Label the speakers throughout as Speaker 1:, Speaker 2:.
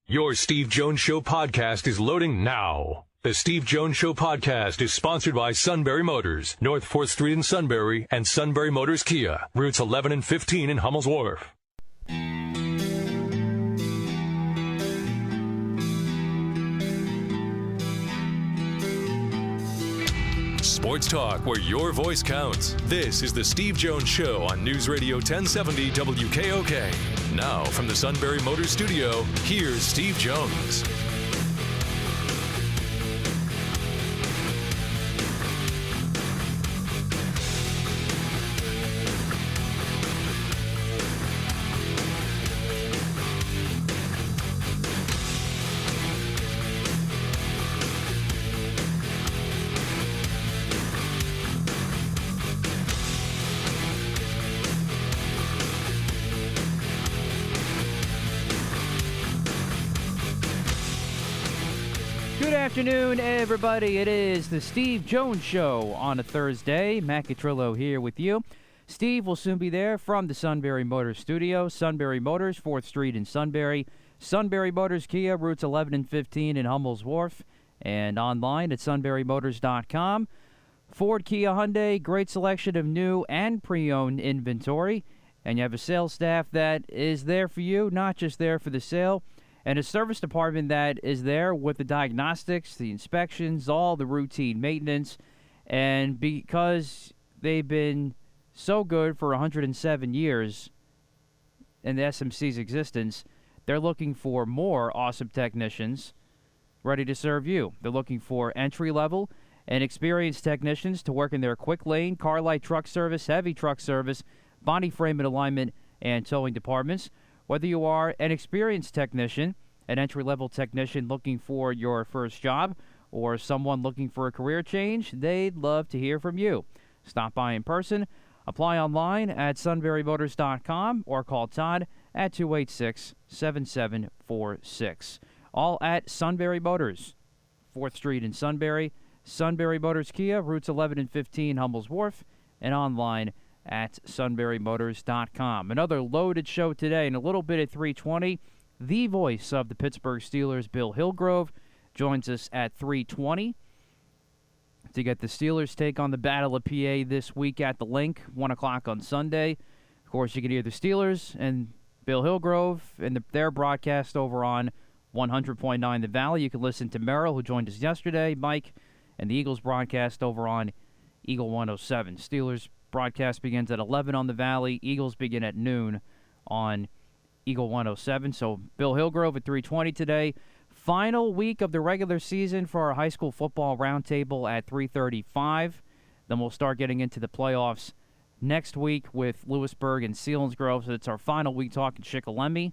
Speaker 1: Your Steve Jones Show podcast is loading now. The Steve Jones Show podcast is sponsored by Sunbury Motors, North 4th Street in Sunbury, and Sunbury Motors Kia, routes 11 and 15 in Hummel's Wharf. Sports talk where your voice counts. This is the Steve Jones Show on News Radio 1070 WKOK. Now from the Sunbury Motors Studio, here's Steve Jones.
Speaker 2: Good afternoon, everybody. It is the Steve Jones Show on a Thursday. Matt Catrillo here with you. Steve will soon be there from the Sunbury Motors Studio. Sunbury Motors, 4th Street in Sunbury. Sunbury Motors Kia, routes 11 and 15 in Hummel's Wharf. And online at sunburymotors.com. Ford, Kia, Hyundai, great selection of new and pre-owned inventory. And you have a sales staff that is there for you, not just there for the sale. And a service department that is there with the diagnostics, the inspections, all the routine maintenance. And because they've been so good for 107 years in the SMC's existence, they're looking for more awesome technicians ready to serve you. They're looking for entry-level and experienced technicians to work in their quick lane, car, light truck service, heavy truck service, body frame and alignment, and towing departments. Whether you are an experienced technician, an entry-level technician looking for your first job, or someone looking for a career change, they'd love to hear from you. Stop by in person, apply online at sunburymotors.com, or call Todd at 286-7746. All at Sunbury Motors, 4th Street in Sunbury. Sunbury Motors Kia, routes 11 and 15, Hummel's Wharf, and online at sunburymotors.com. Another loaded show today, and a little bit at 3:20. The voice of the Pittsburgh Steelers, Bill Hillgrove, joins us at 3:20 to get the Steelers' take on the Battle of PA this week at the Link, 1 o'clock on Sunday. Of course, you can hear the Steelers and Bill Hillgrove and their broadcast over on 100.9 The Valley. You can listen to Merrill, who joined us yesterday, Mike, and the Eagles broadcast over on Eagle 107. Steelers broadcast begins at 11 on the Valley. Eagles begin at noon on Eagle 107. So Bill Hillgrove at 3:20 today. Final week of the regular season for our high school football roundtable at 3:35. Then we'll start getting into the playoffs next week with Lewisburg and Selinsgrove. So it's our final week talking Shikellamy.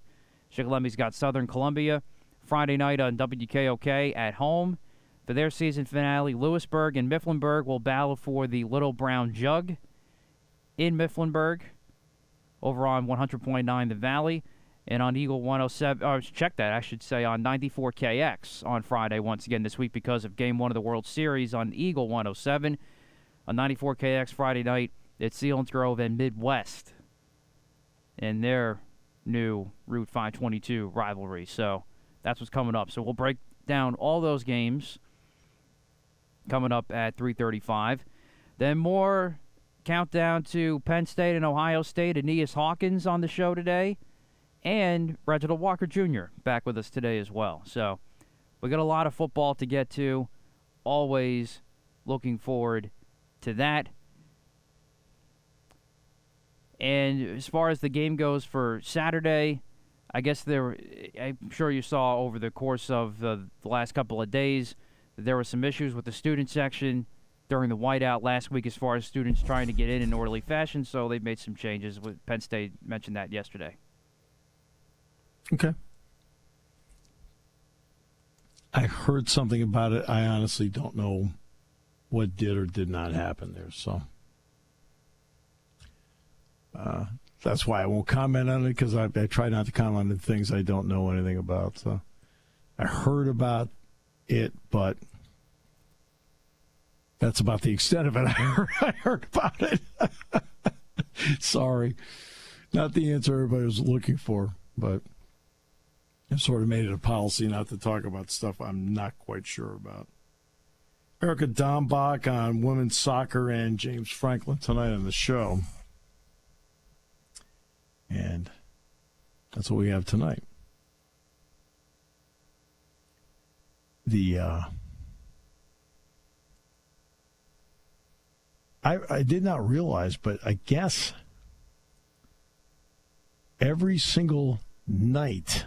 Speaker 2: Shikellamy got Southern Columbia Friday night on WKOK at home for their season finale. Lewisburg and Mifflinburg will battle for the Little Brown Jug in Mifflinburg over on 100.9 The Valley. And on Eagle 107, on 94KX on Friday once again this week because of Game 1 of the World Series on Eagle 107. On 94KX Friday night, it's Selinsgrove and Midwest in their new Route 522 rivalry. So that's what's coming up. So we'll break down all those games coming up at 3:35. Then more countdown to Penn State and Ohio State. Aeneas Hawkins on the show today. And Reginald Walker Jr. back with us today as well. So we got a lot of football to get to. Always looking forward to that. And as far as the game goes for Saturday, I guess I'm sure you saw over the course of the last couple of days that there were some issues with the student section during the whiteout last week as far as students trying to get in an orderly fashion. So they've made some changes. Penn State mentioned that yesterday.
Speaker 3: Okay. I heard something about it. I honestly don't know what did or did not happen there. So that's why I won't comment on it, because I try not to comment on things I don't know anything about. So I heard about it, but that's about the extent of it. I heard about it. Sorry. Not the answer everybody was looking for, but I've sort of made it a policy not to talk about stuff I'm not quite sure about. Erica Dombach on women's soccer and James Franklin tonight on the show. And that's what we have tonight. I did not realize, but I guess every single night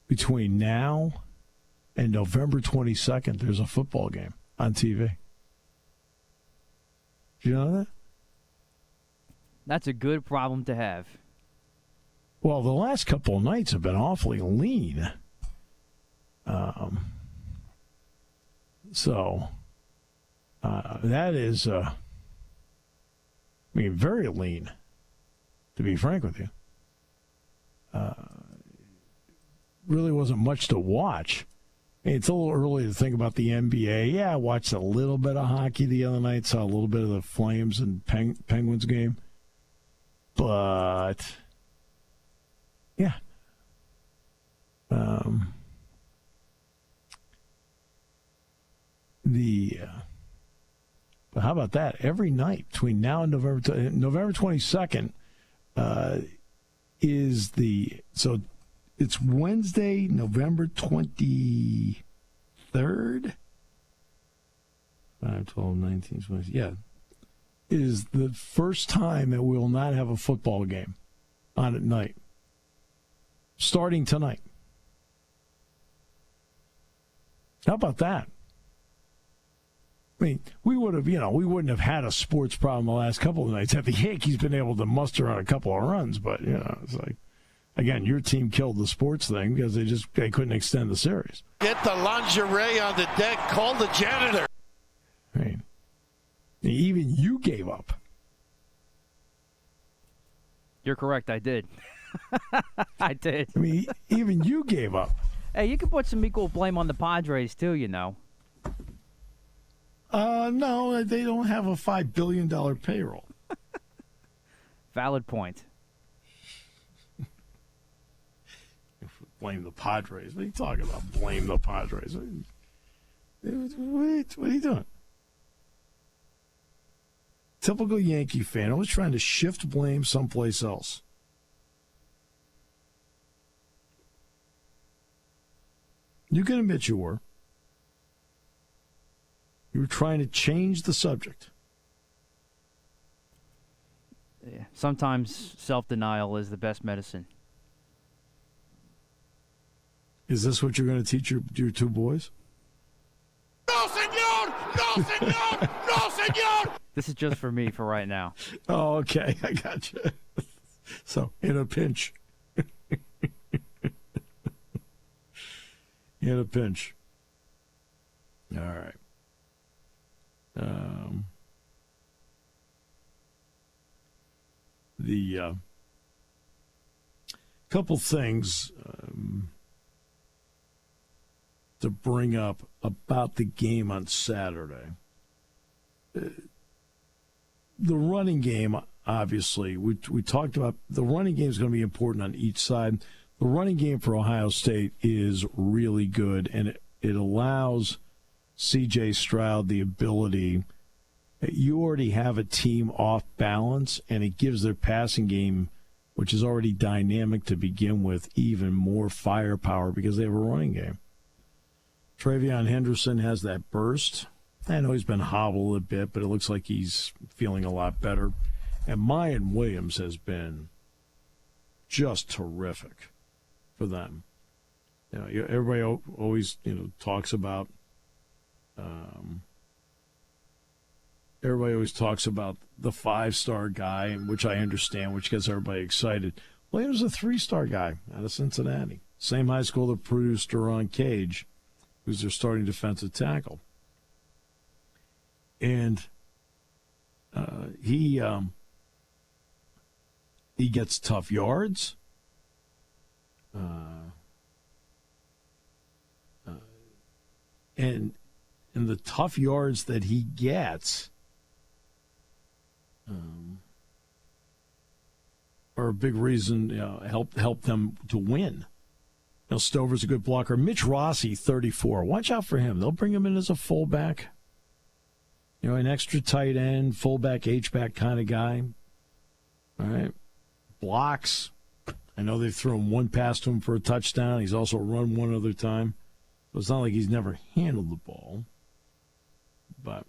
Speaker 3: between now and November 22nd, there's a football game on TV. Do you know that?
Speaker 2: That's a good problem to have.
Speaker 3: Well, the last couple of nights have been awfully lean. That is, very lean, to be frank with you. Really wasn't much to watch. It's a little early to think about the NBA. Yeah, I watched a little bit of hockey the other night, saw a little bit of the Flames and Penguins game. But, yeah. But how about that? Every night between now and November 22nd is so it's Wednesday, November 23rd? 5, 12, 19, 20. Yeah. Is the first time that we will not have a football game on at night. Starting tonight. How about that? I mean, we wouldn't have had a sports problem the last couple of nights had the Yankees been able to muster on a couple of runs. But, it's like, again, your team killed the sports thing because they couldn't extend the series.
Speaker 4: Get the lingerie on the deck. Call the janitor.
Speaker 3: Right. Even you gave up.
Speaker 2: You're correct. I did. I did.
Speaker 3: I mean, even you gave up.
Speaker 2: Hey, you can put some equal blame on the Padres, too, you know.
Speaker 3: No, they don't have a $5 billion payroll.
Speaker 2: Valid point.
Speaker 3: Blame the Padres. What are you talking about? Blame the Padres. What are you doing? Typical Yankee fan, always trying to shift blame someplace else. You can admit you were. You were trying to change the subject.
Speaker 2: Yeah. Sometimes self-denial is the best medicine.
Speaker 3: Is this what you're going to teach your two boys?
Speaker 4: No, senor! No, senor! No, senor!
Speaker 2: This is just for me for right now.
Speaker 3: Oh, okay. I got you. So, in a pinch. In a pinch. All right. The couple things to bring up about the game on Saturday. The running game, obviously, we talked about the running game is going to be important on each side. The running game for Ohio State is really good, and it allows C.J. Stroud the ability. You already have a team off balance, and it gives their passing game, which is already dynamic to begin with, even more firepower because they have a running game. Travion Henderson has that burst. I know he's been hobbled a bit, but it looks like he's feeling a lot better. And Mayan Williams has been just terrific for them. Everybody always talks about. Everybody always talks about the 5-star guy, which I understand, which gets everybody excited. Williams is a 3-star guy out of Cincinnati. Same high school that produced Duron Cage, who's their starting defensive tackle. And he gets tough yards. And the tough yards that he gets are a big reason, help them to win. Stover's a good blocker. Mitch Rossi, 34. Watch out for him. They'll bring him in as a fullback. An extra tight end, fullback, H-back kind of guy. All right. Blocks. I know they've thrown one pass to him for a touchdown. He's also run one other time. So it's not like he's never handled the ball. But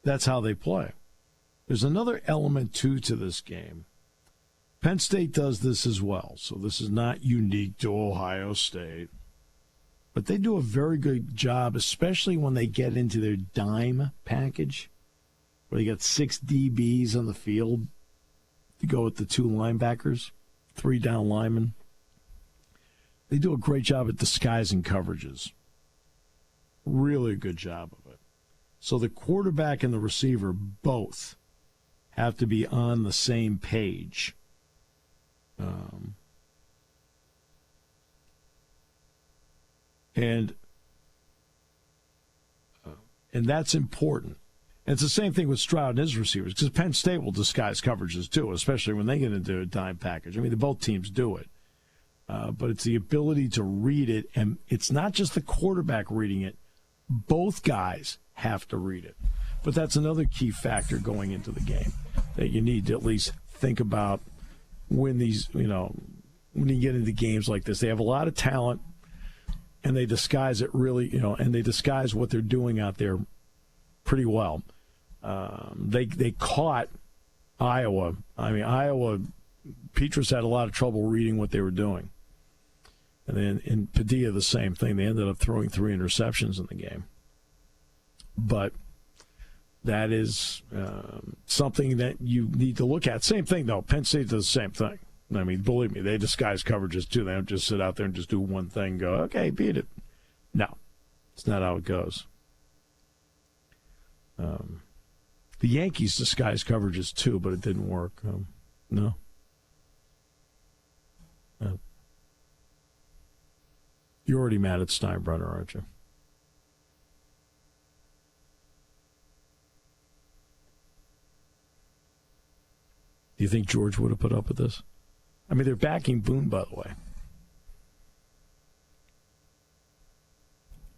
Speaker 3: that's how they play. There's another element, too, to this game. Penn State does this as well, so this is not unique to Ohio State. But they do a very good job, especially when they get into their dime package, where they got 6 DBs on the field to go with the 2 linebackers, 3 down linemen. They do a great job at disguising coverages. Really good job of it. So the quarterback and the receiver both have to be on the same page. And that's important. And it's the same thing with Stroud and his receivers, because Penn State will disguise coverages too, especially when they get into a dime package. I mean, both teams do it. But it's the ability to read it, and it's not just the quarterback reading it. Both guys have to read it. But that's another key factor going into the game that you need to at least think about when these, when you get into games like this. They have a lot of talent, and they disguise it really, and they disguise what they're doing out there pretty well. They caught Iowa. I mean, Iowa, Petrus had a lot of trouble reading what they were doing. And then in Padilla, the same thing. They ended up throwing 3 interceptions in the game. But that is something that you need to look at. Same thing, though. Penn State does the same thing. I mean, believe me, they disguise coverages, too. They don't just sit out there and just do one thing and go, okay, beat it. No, it's not how it goes. The Yankees disguise coverages, too, but it didn't work. No. You're already mad at Steinbrenner, aren't you? Do you think George would have put up with this? I mean, they're backing Boone, by the way.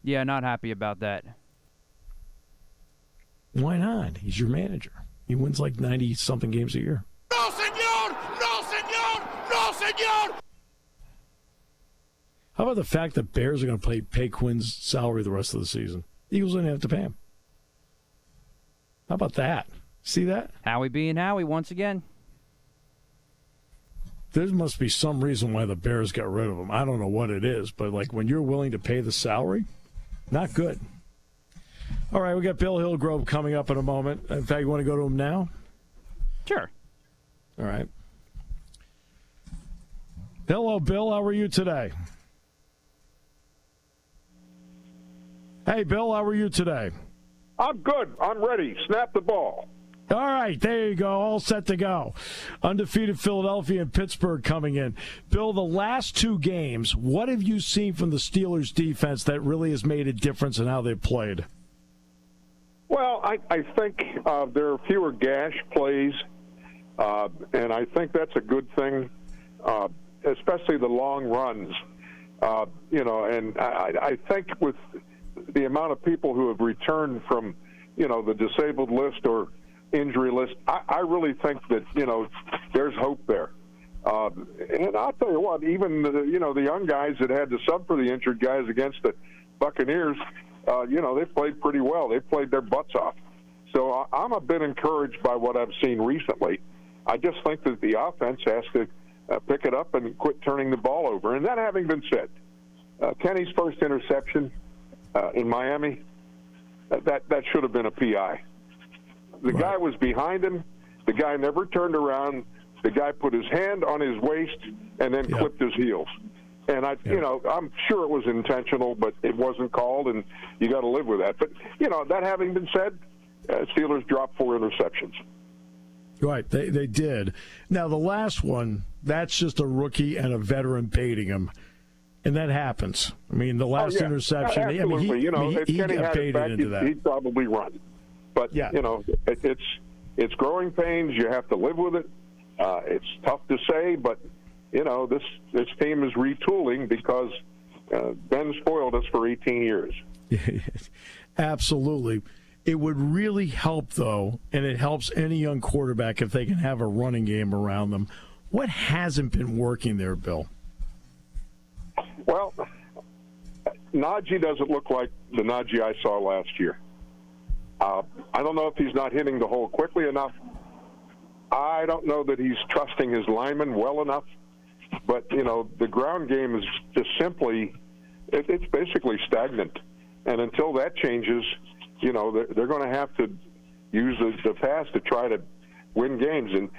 Speaker 2: Yeah, not happy about that.
Speaker 3: Why not? He's your manager. He wins like 90-something games a year.
Speaker 4: No, senor! No, senor! No, senor!
Speaker 3: How about the fact that Bears are going to pay Quinn's salary the rest of the season? Eagles don't have to pay him. How about that? See that?
Speaker 2: Howie being Howie once again.
Speaker 3: There must be some reason why the Bears got rid of him. I don't know what it is, but like when you're willing to pay the salary, not good. All right, we got Bill Hillgrove coming up in a moment. In fact, you want to go to him now?
Speaker 2: Sure.
Speaker 3: All right. Hello, Bill. How are you today? Hey, Bill. How are you today?
Speaker 5: I'm good. I'm ready. Snap the ball.
Speaker 3: All right, there you go. All set to go. Undefeated Philadelphia and Pittsburgh coming in. Bill, the last 2 games, what have you seen from the Steelers' defense that really has made a difference in how they've played?
Speaker 5: Well, I think there are fewer gash plays, and I think that's a good thing, especially the long runs. And I think with the amount of people who have returned from, the disabled list or injury list, I really think that, there's hope there. And I'll tell you what, even the young guys that had to sub for the injured guys against the Buccaneers, they played pretty well. They played their butts off. So I'm a bit encouraged by what I've seen recently. I just think that the offense has to pick it up and quit turning the ball over. And that having been said, Kenny's first interception in Miami, that should have been a PI. The guy was behind him. The guy never turned around. The guy put his hand on his waist and then clipped his heels. And I'm sure it was intentional, but it wasn't called, and you got to live with that. But that having been said, Steelers dropped 4 interceptions.
Speaker 3: Right, they did. Now the last one, that's just a rookie and a veteran baiting him, and that happens. I mean, the last interception.
Speaker 5: Absolutely.
Speaker 3: He
Speaker 5: Kenny
Speaker 3: got
Speaker 5: had it
Speaker 3: baited
Speaker 5: back,
Speaker 3: into that.
Speaker 5: He'd probably run. But, it's growing pains. You have to live with it. It's tough to say, but, this team is retooling because Ben spoiled us for 18 years.
Speaker 3: Absolutely. It would really help, though, and it helps any young quarterback if they can have a running game around them. What hasn't been working there, Bill?
Speaker 5: Well, Najee doesn't look like the Najee I saw last year. I don't know if he's not hitting the hole quickly enough. I don't know that he's trusting his linemen well enough. But, the ground game is just simply, it's basically stagnant. And until that changes, they're going to have to use the pass to try to win games. And,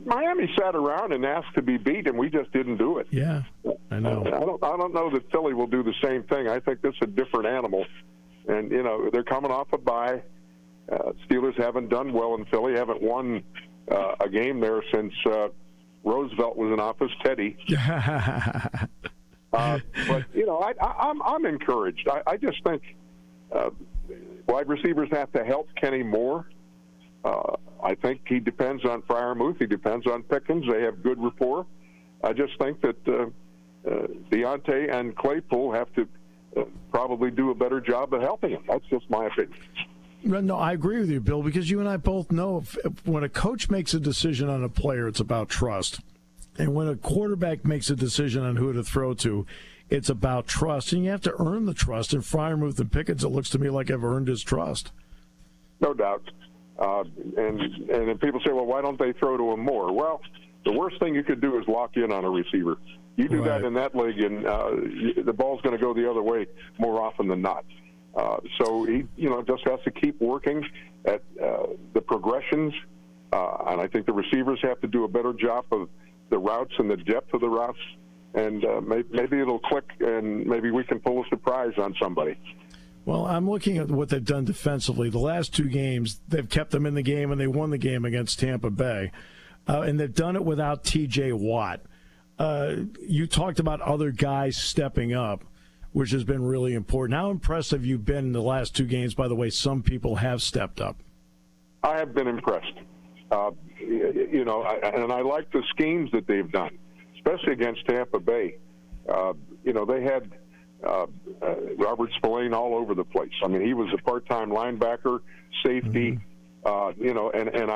Speaker 5: Miami sat around and asked to be beat, and we just didn't do it.
Speaker 3: Yeah, I know.
Speaker 5: I don't know that Philly will do the same thing. I think this is a different animal. And, they're coming off a bye. Steelers haven't done well in Philly, haven't won a game there since Roosevelt was in office, Teddy. But, I'm encouraged. I just think wide receivers have to help Kenny more. I think he depends on Freiermuth. He depends on Pickens. They have good rapport. I just think that Deontay and Claypool have to probably do a better job of helping him. That's just my opinion.
Speaker 3: No, I agree with you, Bill, because you and I both know if when a coach makes a decision on a player, it's about trust. And when a quarterback makes a decision on who to throw to, it's about trust. And you have to earn the trust. And Freiermuth and Pickens, it looks to me like have earned his trust.
Speaker 5: No doubt. And then people say, well, why don't they throw to him more? Well, the worst thing you could do is lock in on a receiver. You do that in that league, and the ball's going to go the other way more often than not. So he, just has to keep working at the progressions, and I think the receivers have to do a better job of the routes and the depth of the routes, and maybe it'll click, and maybe we can pull a surprise on somebody.
Speaker 3: Well, I'm looking at what they've done defensively. The last two games, they've kept them in the game, and they won the game against Tampa Bay, and they've done it without T.J. Watt. You talked about other guys stepping up, which has been really important. How impressed have you been in the last two games? By the way, some people have stepped up.
Speaker 5: I have been impressed. And I like the schemes that they've done, especially against Tampa Bay. They had Robert Spillane all over the place. I mean, he was a part-time linebacker, safety, and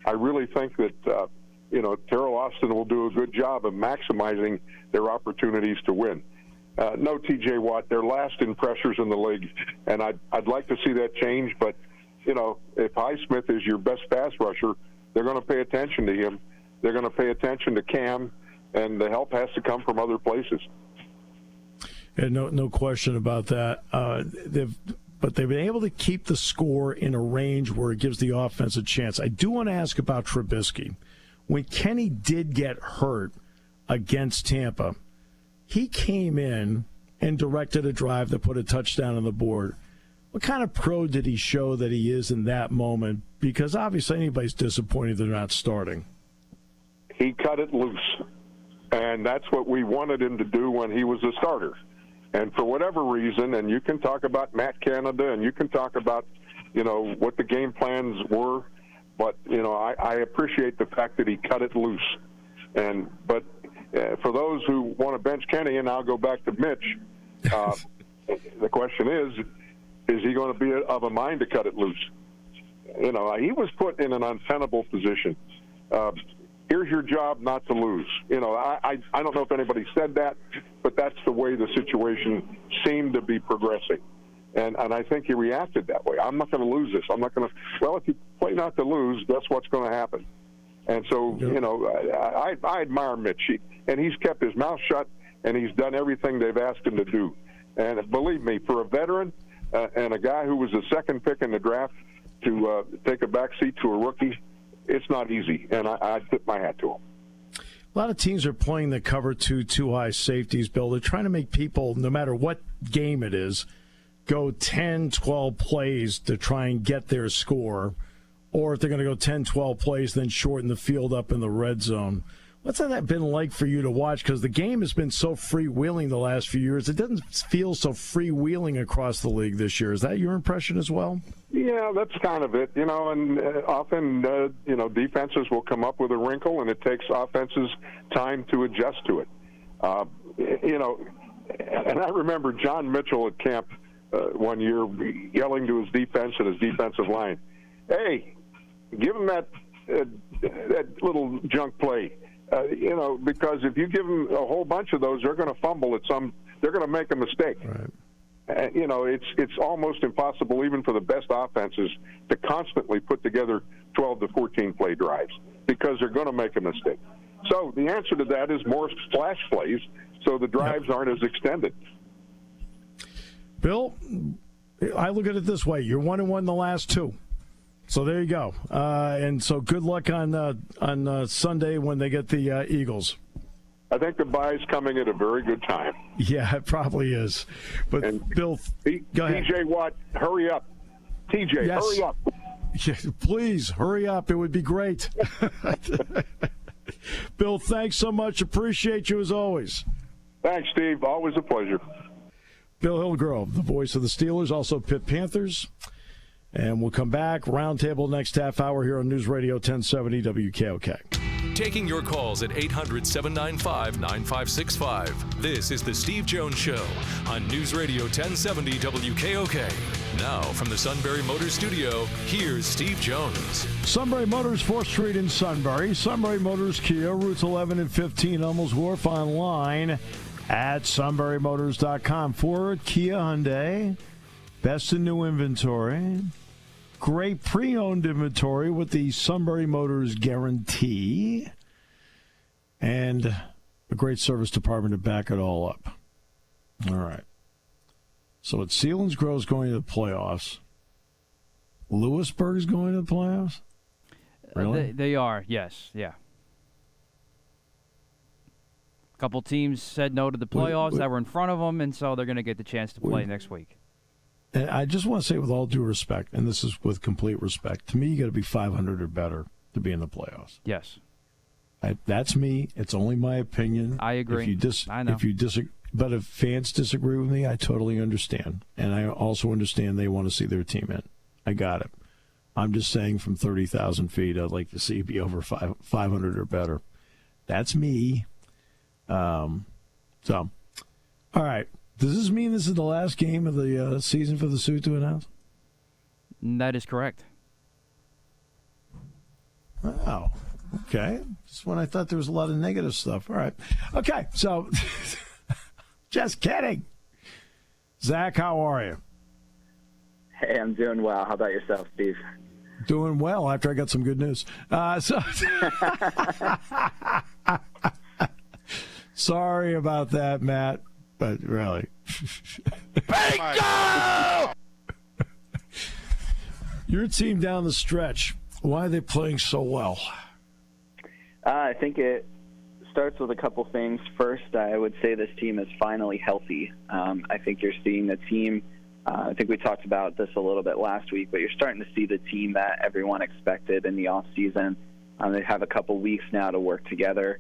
Speaker 5: I really think that, Terrell Austin will do a good job of maximizing their opportunities to win. No T.J. Watt, they're last in pressures in the league, and I'd like to see that change. But, if Highsmith is your best pass rusher, they're going to pay attention to him. They're going to pay attention to Cam, and the help has to come from other places.
Speaker 3: Yeah, no question about that. But they've been able to keep the score in a range where it gives the offense a chance. I do want to ask about Trubisky. When Kenny did get hurt against Tampa, he came in and directed a drive that put a touchdown on the board. What kind of pro did he show that he is in that moment? Because obviously anybody's disappointed they're not starting.
Speaker 5: He cut it loose, and that's what we wanted him to do when he was a starter. And for whatever reason, and you can talk about Matt Canada, and you can talk about, what the game plans were, but, I appreciate the fact that he cut it loose. But for those who want to bench Kenny, and I'll go back to Mitch, the question is he going to be of a mind to cut it loose? He was put in an untenable position. Here's your job not to lose. I don't know if anybody said that, but that's the way the situation seemed to be progressing. And I think he reacted that way. I'm not going to lose this. I'm not going to. Well, if you play not to lose, that's what's going to happen. And so, I admire Mitch. And he's kept his mouth shut, and he's done everything they've asked him to do. And believe me, for a veteran and a guy who was the second pick in the draft to take a back seat to a rookie, it's not easy. And I tip my hat to him.
Speaker 3: A lot of teams are playing the cover two high safeties, Bill. They're trying to make people, no matter what game it is, go 10, 12 plays to try and get their score. Or if they're going to go 10, 12 plays, then shorten the field up in the red zone. What's that been like for you to watch? Because the game has been so freewheeling the last few years. It doesn't feel so freewheeling across the league this year. Is that your impression as well?
Speaker 5: Yeah, that's kind of it. And often, defenses will come up with a wrinkle, and it takes offenses time to adjust to it. And I remember John Mitchell at camp one year yelling to his defense and his defensive line, "Hey, give him that little junk play." Because if you give them a whole bunch of those, they're going to fumble they're going to make a mistake.
Speaker 3: Right.
Speaker 5: It's almost impossible even for the best offenses to constantly put together 12 to 14 play drives because they're going to make a mistake. So the answer to that is more splash plays so the drives aren't as extended.
Speaker 3: Bill, I look at it this way. You're 1-1 the last two. So there you go. And so good luck on Sunday when they get the Eagles.
Speaker 5: I think the bye's coming at a very good time.
Speaker 3: Yeah, it probably is. But, Bill, go ahead.
Speaker 5: TJ Watt, hurry up. TJ,
Speaker 3: yes.
Speaker 5: Hurry up.
Speaker 3: Yeah, please, hurry up. It would be great. Bill, thanks so much. Appreciate you as always.
Speaker 5: Thanks, Steve. Always a pleasure.
Speaker 3: Bill Hillgrove, the voice of the Steelers, also Pitt Panthers. And we'll come back. Roundtable next half hour here on News Radio 1070 WKOK.
Speaker 1: Taking your calls at 800-795-9565. This is the Steve Jones Show on News Radio 1070 WKOK. Now from the Sunbury Motors Studio, here's Steve Jones.
Speaker 3: Sunbury Motors, 4th Street in Sunbury. Sunbury Motors Kia, routes 11 and 15, Hummels Wharf, online at sunburymotors.com. Ford, Kia, Hyundai, best in new inventory. Great pre-owned inventory with the Sunbury Motors guarantee. And a great service department to back it all up. All right. So it's Selinsgrove's going to the playoffs. Lewisburg's going to the playoffs? Really?
Speaker 2: They are, yes, yeah. A couple teams said no to the playoffs that were in front of them, and so they're going to get the chance to play next week.
Speaker 3: And I just want to say with all due respect, and this is with complete respect, to me you got to be 500 or better to be in the playoffs.
Speaker 2: Yes.
Speaker 3: That's me. It's only my opinion.
Speaker 2: I agree. I know.
Speaker 3: But if fans disagree with me, I totally understand. And I also understand they want to see their team in. I got it. I'm just saying from 30,000 feet, I'd like to see it be over 500 or better. That's me. All right. Does this mean this is the last game of the season for the Sioux to announce?
Speaker 2: That is correct.
Speaker 3: Wow. Okay. Just when I thought there was a lot of negative stuff. All right. Okay. So, just kidding. Zach, how are you?
Speaker 6: Hey, I'm doing well. How about yourself, Steve?
Speaker 3: Doing well after I got some good news. Sorry about that, Matt. But really. Bingo! Your team down the stretch, why are they playing so well?
Speaker 6: I think it starts with a couple things. First, I would say this team is finally healthy. I think you're seeing the team, I think we talked about this a little bit last week, but you're starting to see the team that everyone expected in the offseason. They have a couple weeks now to work together.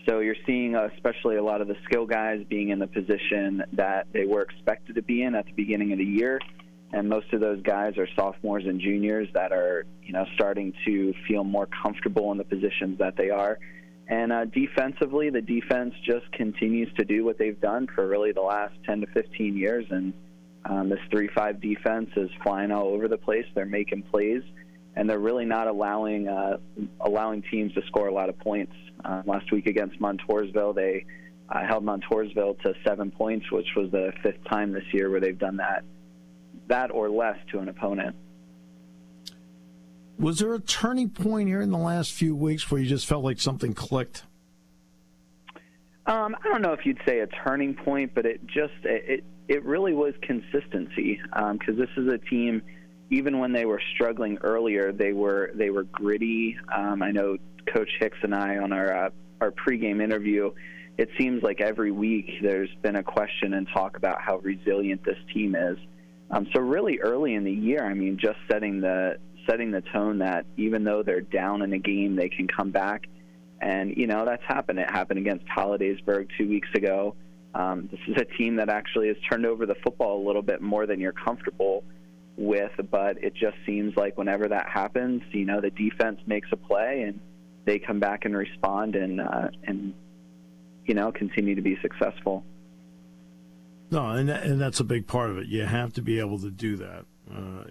Speaker 6: So you're seeing especially a lot of the skill guys being in the position that they were expected to be in at the beginning of the year. And most of those guys are sophomores and juniors that are, starting to feel more comfortable in the positions that they are. And defensively, the defense just continues to do what they've done for really the last 10 to 15 years. And this 3-5 defense is flying all over the place. They're making plays, and they're really not allowing teams to score a lot of points. Last week against Montoursville, they held Montoursville to 7 points, which was the 5th time this year where they've done that or less to an opponent.
Speaker 3: Was there a turning point here in the last few weeks where you just felt like something clicked?
Speaker 6: I don't know if you'd say a turning point, but it really was consistency, because this is a team, even when they were struggling earlier, they were gritty. I know Coach Hicks and I on our pregame interview, it seems like every week there's been a question and talk about how resilient this team is. So really early in the year, just setting the tone that even though they're down in a game, they can come back And, that's happened. It happened against Hollidaysburg 2 weeks ago. This is a team that actually has turned over the football a little bit more than you're comfortable with, but it just seems like whenever that happens, the defense makes a play and they come back and respond and continue to be successful.
Speaker 3: No, and that's a big part of it. You have to be able to do that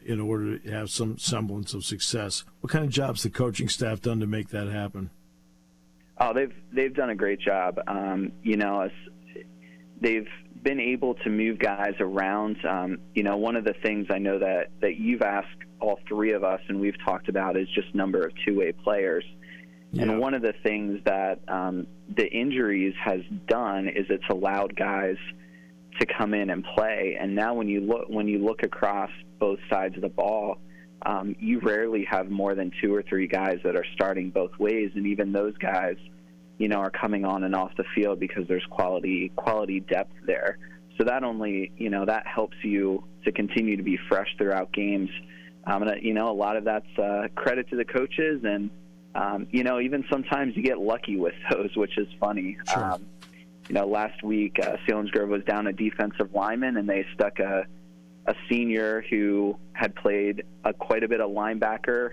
Speaker 3: in order to have some semblance of success. What kind of jobs the coaching staff done to make that happen?
Speaker 6: Oh, they've done a great job. They've been able to move guys around. One of the things I know that you've asked all three of us and we've talked about is just number of two-way players. Yeah. And one of the things that the injuries has done is it's allowed guys to come in and play. And now when you look across both sides of the ball, you rarely have more than two or three guys that are starting both ways, and even those guys, are coming on and off the field because there's quality depth there. So that only, that helps you to continue to be fresh throughout games. A lot of that's credit to the coaches, and even sometimes you get lucky with those, which is funny.
Speaker 3: Sure.
Speaker 6: Last week, Selinsgrove was down a defensive lineman, and they stuck a senior who had played quite a bit of linebacker.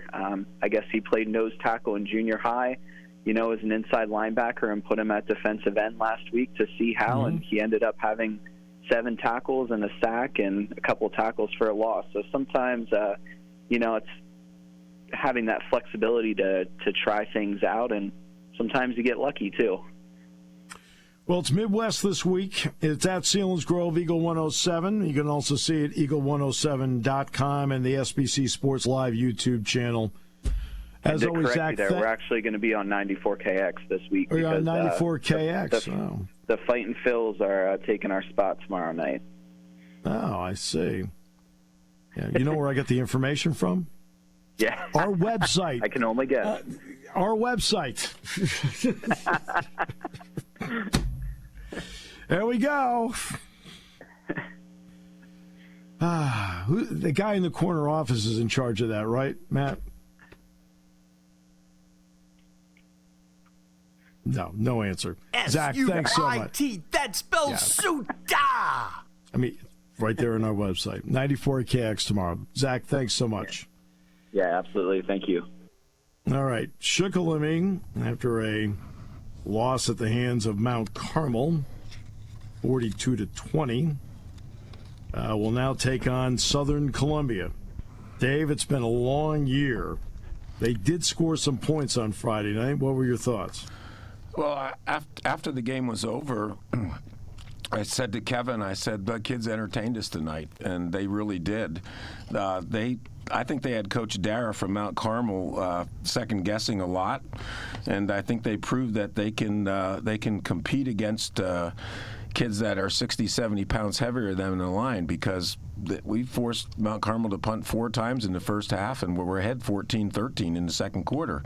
Speaker 6: I guess he played nose tackle in junior high, as an inside linebacker, and put him at defensive end last week to see how, and he ended up having 7 tackles and a sack and a couple of tackles for a loss. So sometimes, it's having that flexibility to try things out, and sometimes you get lucky too.
Speaker 3: Well, it's Midwest this week. It's at Selinsgrove, Eagle 107. You can also see it at eagle107.com and the SBC Sports Live YouTube channel. As always, Zach,
Speaker 6: we're actually going to be on 94KX this week.
Speaker 3: We're on 94KX.
Speaker 6: The Fightin' Phils are taking our spot tomorrow night.
Speaker 3: Oh, I see. Yeah, you know where I get the information from?
Speaker 6: Yeah.
Speaker 3: Our website.
Speaker 6: I can only guess.
Speaker 3: Our website. There we go. The guy in the corner office is in charge of that, right, Matt? No answer. Zach, thanks so much.
Speaker 7: That spells Suda.
Speaker 3: I mean, right there on our website. 94KX tomorrow. Zach, thanks so much.
Speaker 6: Yeah, absolutely. Thank you.
Speaker 3: All right. Shuckleming, after a loss at the hands of Mount Carmel, 42-20, will now take on Southern Columbia. Dave, it's been a long year. They did score some points on Friday night. What were your thoughts?
Speaker 8: Well, after the game was over, I said to Kevin, the kids entertained us tonight, and they really did. I think they had Coach Dara from Mount Carmel second-guessing a lot, and I think they proved that they can compete against kids that are 60, 70 pounds heavier than in the line, because we forced Mount Carmel to punt 4 times in the first half, and we're ahead 14-13 in the second quarter.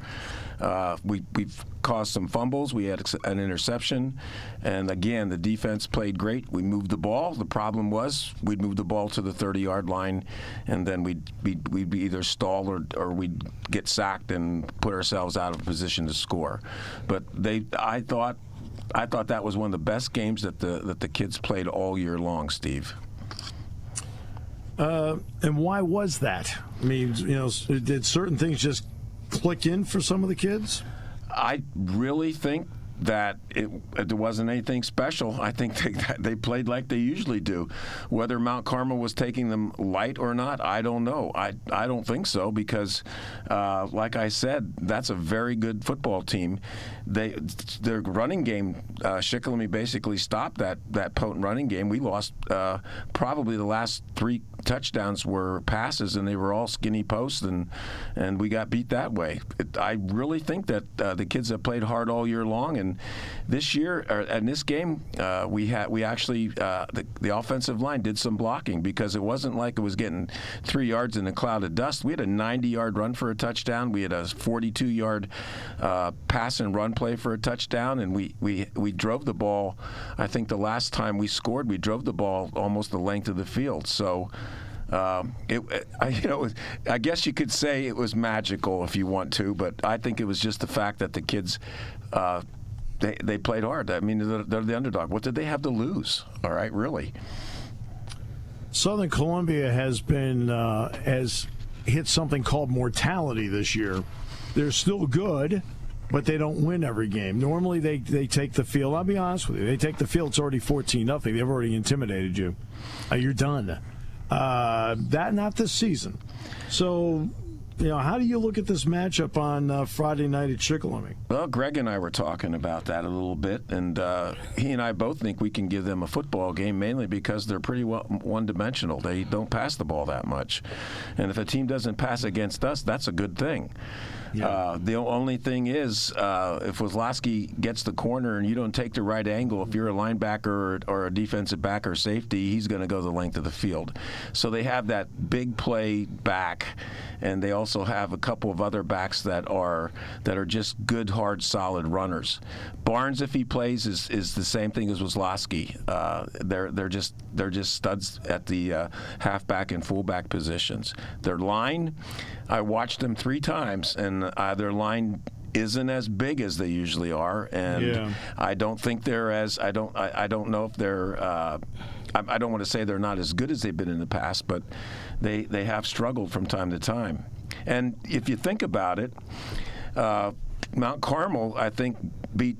Speaker 8: We've caused some fumbles. We had an interception, and again, the defense played great. We moved the ball. The problem was we'd move the ball to the 30-yard line, and then we'd either stall or we'd get sacked and put ourselves out of position to score. But I thought that was one of the best games that the kids played all year long, Steve.
Speaker 3: And why was that? I mean, did certain things just click in for some of the kids?
Speaker 8: I really think that it wasn't anything special. I think they played like they usually do. Whether Mount Carmel was taking them light or not, I don't know. I don't think so, because, like I said, that's a very good football team. Their running game, Shuckleming basically stopped that potent running game. We lost probably the last 3 touchdowns were passes, and they were all skinny posts, and we got beat that way. I really think that the kids have played hard all year long, and this year, in this game, we actually the offensive line did some blocking, because it wasn't like it was getting 3 yards in a cloud of dust. We had a 90-yard run for a touchdown. We had a 42-yard pass and run play for a touchdown, and we drove the ball. I think the last time we scored, we drove the ball almost the length of the field. So. I guess you could say it was magical if you want to, but I think it was just the fact that the kids They played hard. I mean, they're the underdog. What did they have to lose? All right, really.
Speaker 3: Southern Columbia has hit something called mortality this year. They're still good, but they don't win every game. Normally they take the field. I'll be honest with you. They take the field. It's already 14-0. They've already intimidated you. You're done. Not this season. So, how do you look at this matchup on Friday night at Chickalamy?
Speaker 8: Well, Greg and I were talking about that a little bit, and he and I both think we can give them a football game, mainly because they're pretty well one-dimensional. They don't pass the ball that much. And if a team doesn't pass against us, that's a good thing. Yeah. The only thing is, if Wozlowski gets the corner and you don't take the right angle, if you're a linebacker or a defensive back or safety, he's going to go the length of the field. So they have that big play back, and they also have a couple of other backs that are just good, hard, solid runners. Barnes, if he plays, is the same thing as Wozlowski. They're just studs at the halfback and fullback positions. Their line, I watched them 3 times, and their line isn't as big as they usually are, and I don't think they're as I don't know if they're I don't want to say they're not as good as they've been in the past, but they have struggled from time to time. And if you think about it, Mount Carmel, I think, beat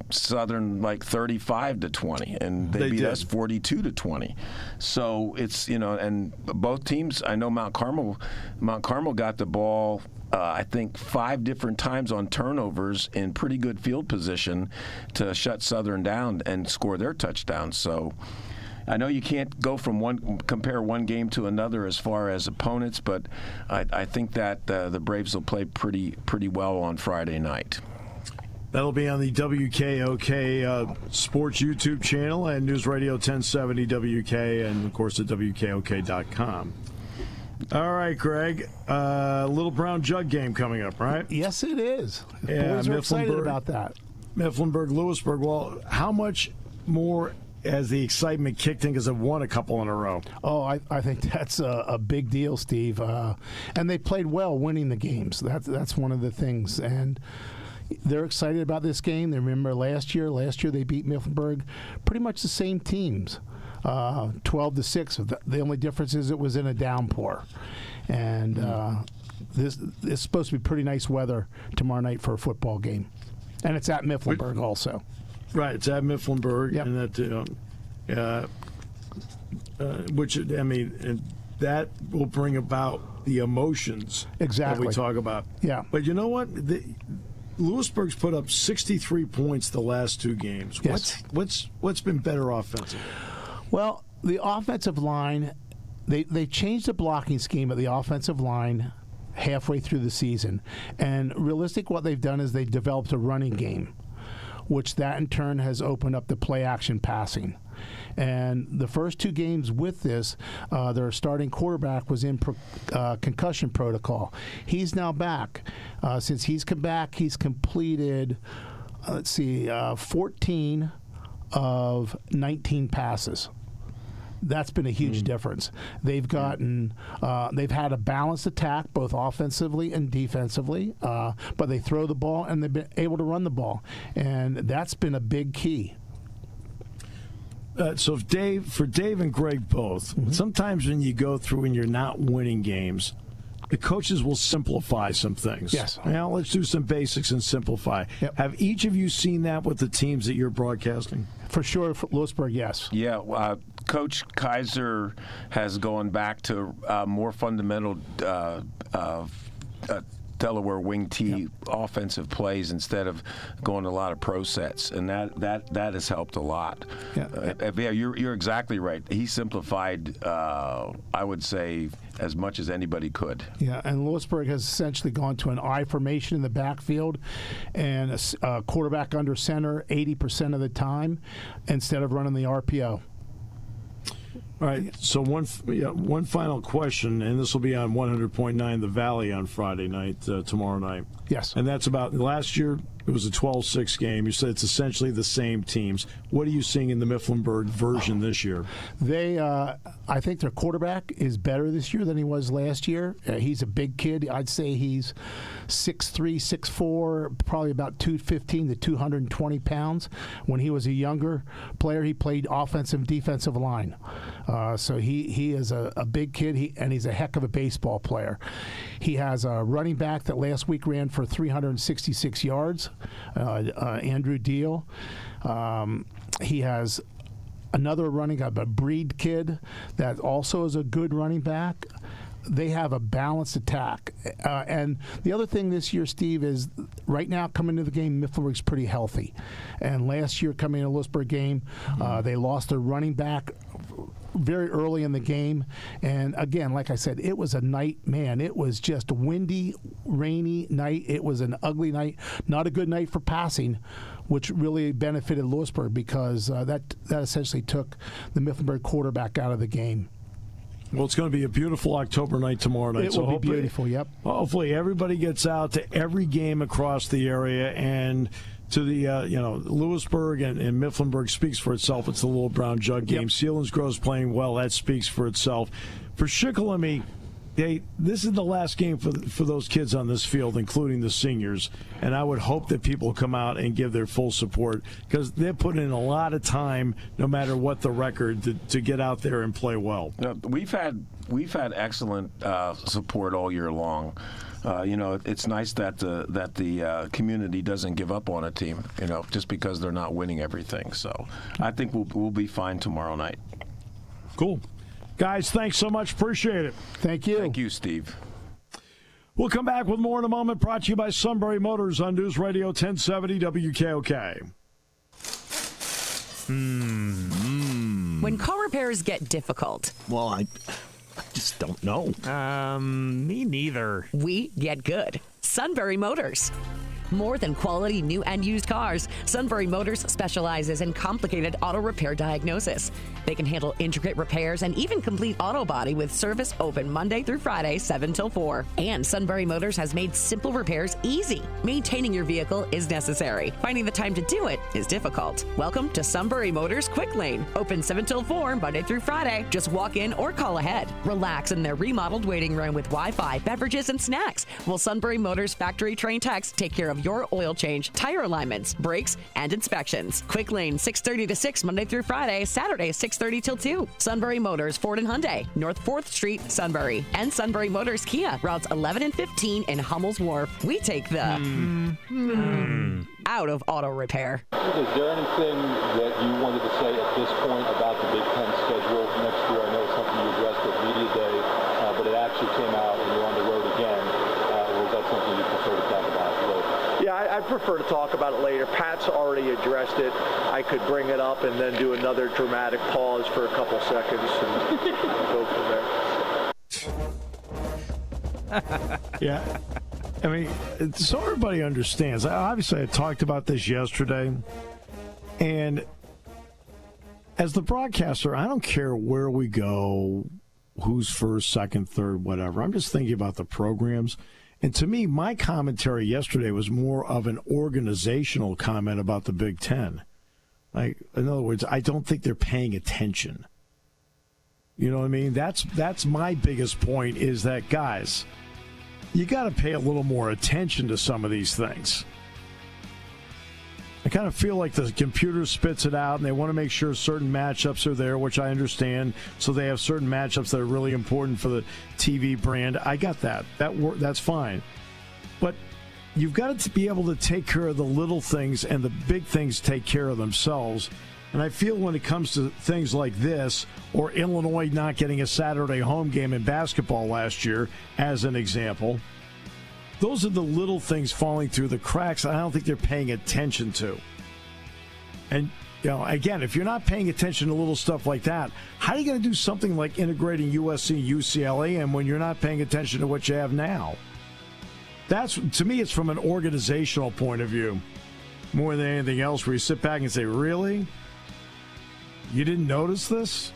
Speaker 8: Southern like 35-20, and they beat us 42-20. So it's and both teams. I know Mount Carmel got the ball. I think 5 different times on turnovers in pretty good field position to shut Southern down and score their touchdowns. So I know you can't compare one game to another as far as opponents, but I think that the Braves will play pretty well on Friday night.
Speaker 3: That'll be on the WKOK Sports YouTube channel and News Radio 1070 WK, and of course at WKOK.com. All right, Greg. Little Brown Jug game coming up, right?
Speaker 9: Yes, it is. Boys are excited about that.
Speaker 3: Mifflinburg, Lewisburg. Well, how much more has the excitement kicked in because they've won a couple in a row?
Speaker 9: Oh, I think that's a big deal, Steve. And they played well winning the games. That's one of the things. And they're excited about this game. They remember last year they beat Mifflinburg, pretty much the same teams. 12-6. The only difference is it was in a downpour, and this is supposed to be pretty nice weather tomorrow night for a football game, and it's at Mifflinburg also.
Speaker 3: Right, it's at Mifflinburg,
Speaker 9: yep.
Speaker 3: And that which and that will bring about the emotions
Speaker 9: exactly
Speaker 3: that we talk about.
Speaker 9: Yeah,
Speaker 3: but you know what? Lewisburg's put up 63 points the last 2 games.
Speaker 9: Yes.
Speaker 3: What's been better offensively?
Speaker 9: Well, the offensive line, they changed the blocking scheme of the offensive line halfway through the season. And realistic, what they've done is they've developed a running game, which that in turn has opened up the play-action passing. And the first 2 games with this, their starting quarterback was in concussion protocol. He's now back. Since he's come back, he's completed, 14 of 19 passes. That's been a huge difference. They've gotten, they've had a balanced attack both offensively and defensively, but they throw the ball and they've been able to run the ball, and that's been a big key.
Speaker 3: So for Dave and Greg both, sometimes when you go through and you're not winning games, the coaches will simplify some things.
Speaker 9: Yes.
Speaker 3: Now let's do some basics and simplify.
Speaker 9: Yep.
Speaker 3: Have each of you seen that with the teams that you're broadcasting?
Speaker 9: For sure, for Lewisburg, yes.
Speaker 8: Yeah, Coach Kaiser has gone back to more fundamental Delaware wing T offensive plays instead of going a lot of pro sets, and that has helped a lot. Yeah, you're exactly right. He simplified, I would say, as much as anybody could.
Speaker 9: Yeah, and Lewisburg has essentially gone to an I formation in the backfield and a quarterback under center 80% of the time instead of running the RPO.
Speaker 3: All right, so one final question, and this will be on 100.9 The Valley on Friday night, tomorrow night.
Speaker 9: Yes.
Speaker 3: And that's about last year, It was a 12-6 game. You said it's essentially the same teams. What are you seeing in the Mifflinburg version this year?
Speaker 9: I think their quarterback is better this year than he was last year. He's a big kid. I'd say he's 6'3", 6'4", probably about 215 to 220 pounds. When he was a younger player, he played offensive and defensive line. So he is a big kid, and he's a heck of a baseball player. He has a running back that last week ran for 366 yards, Andrew Deal. He has another running back, a Breed kid that also is a good running back. They have a balanced attack. And the other thing this year, Steve, is right now coming into the game, Mifflinburg's pretty healthy. And last year coming into the Lewisburg game, they lost their running back very early in the game. And again, like I said, it was a night, man, it was just a windy, rainy night. It was an ugly night, not a good night for passing, which really benefited Lewisburg because that essentially took the Mifflinburg quarterback out of the game.
Speaker 3: Well, it's going to be a beautiful October night tomorrow night.
Speaker 9: It will be beautiful, yep.
Speaker 3: Hopefully everybody gets out to every game across the area and to the, Lewisburg and Mifflinburg speaks for itself. It's the Little Brown Jug game. Yep. Selinsgrove's playing well. That speaks for itself. For Shikellamy, this is the last game for those kids on this field, including the seniors. And I would hope that people come out and give their full support because they're putting in a lot of time, no matter what the record, to get out there and play well.
Speaker 8: We've had excellent support all year long. It's nice that the community doesn't give up on a team, just because they're not winning everything. So I think we'll be fine tomorrow night.
Speaker 3: Cool. Guys, thanks so much. Appreciate it.
Speaker 9: Thank you.
Speaker 8: Thank you, Steve.
Speaker 3: We'll come back with more in a moment, brought to you by Sunbury Motors on News Radio 1070 WKOK.
Speaker 10: When car repairs get difficult.
Speaker 11: Well, I just don't know.
Speaker 12: Me neither.
Speaker 10: We get good. Sunbury Motors. More than quality new and used cars, Sunbury Motors specializes in complicated auto repair diagnosis. They can handle intricate repairs and even complete auto body with service open Monday through Friday, 7 till 4. And Sunbury Motors has made simple repairs easy. Maintaining your vehicle is necessary. Finding the time to do it is difficult. Welcome to Sunbury Motors Quick Lane. Open 7 till 4, Monday through Friday. Just walk in or call ahead. Relax in their remodeled waiting room with Wi-Fi, beverages, and snacks. While Sunbury Motors factory trained techs take care of your oil change, tire alignments, brakes, and inspections. Quick Lane, 6:30 to 6, Monday through Friday, Saturday, 6:30 till 2. Sunbury Motors, Ford and Hyundai, North 4th Street, Sunbury. And Sunbury Motors Kia, routes 11 and 15 in Hummel's Wharf. We take the out of auto repair.
Speaker 13: Is there anything that you wanted to say at this point about the Big Ten schedule next year? I know it's something you addressed at Media Day, but it actually came out and you're on the road again. Or is that something you prefer to talk about later?
Speaker 14: Yeah, I prefer to talk about it later. Pat's already addressed it. I could bring it up and then do another dramatic pause for a couple seconds and go from there.
Speaker 3: Yeah. I mean, so everybody understands. Obviously, I talked about this yesterday. And as the broadcaster, I don't care where we go, who's first, second, third, whatever. I'm just thinking about the programs. And to me, my commentary yesterday was more of an organizational comment about the Big Ten. Like, in other words, I don't think they're paying attention. You know what I mean? That's my biggest point is that, guys, you got to pay a little more attention to some of these things. I kind of feel like the computer spits it out, and they want to make sure certain matchups are there, which I understand. So they have certain matchups that are really important for the TV brand. I got that. That's fine. But you've got to be able to take care of the little things, and the big things take care of themselves. And I feel when it comes to things like this, or Illinois not getting a Saturday home game in basketball last year, as an example, those are the little things falling through the cracks I don't think they're paying attention to. And, again, if you're not paying attention to little stuff like that, how are you going to do something like integrating USC and UCLA in when you're not paying attention to what you have now? To me, it's from an organizational point of view more than anything else, where you sit back and say, really? You didn't notice this?